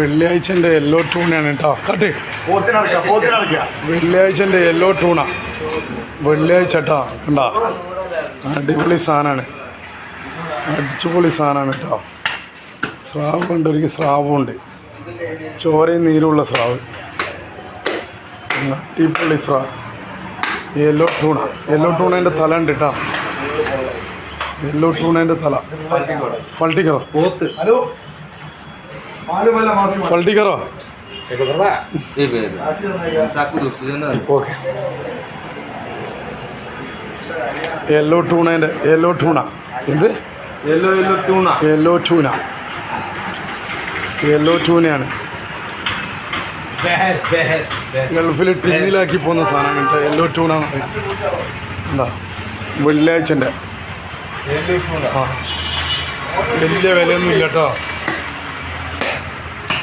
വെള്ളിയാഴ്ചൻ്റെ yellow ടൂണയാണ് കേട്ടോ. Cut വെള്ളിയാഴ്ചൻ്റെ yellow tuna വെള്ളിയാഴ്ച കേട്ടോ. കണ്ടാ അടിപൊളി സാധനമാണ്, അടിച്ചുപൊളി സാധനമാണ് കേട്ടോ. സ്രാവ് ഉണ്ട്, ഒരു സ്രാവുണ്ട്, ചോരയും നീരുള്ള സ്രാവ്, അടിപൊളി സ്രാവ്. യെല്ലോ ടൂണ, യെല്ലോ ടൂണേൻ്റെ തല ഉണ്ട് കേട്ടോ. യെല്ലോ ടൂണേൻ്റെ തല. ഫൾട്ടിക്കറോ ഫൾട്ടിക്കറോ ഓക്കെ. യെല്ലോ ടൂണേൻ്റെ യെല്ലോ ടൂണ. എന്ത് യെല്ലോ ടൂണ? യെല്ലോ ടൂണയാണ്. ഗൾഫിൽ ടിന്നിലാക്കി പോകുന്ന സാധനം കേട്ടോ. യെല്ലോ ടൂണ എന്ന് പറയും. എന്താ വെള്ളിയാഴ്ചൻ്റെ. ആ വലിയ വിലയൊന്നും ഇല്ല കേട്ടോ.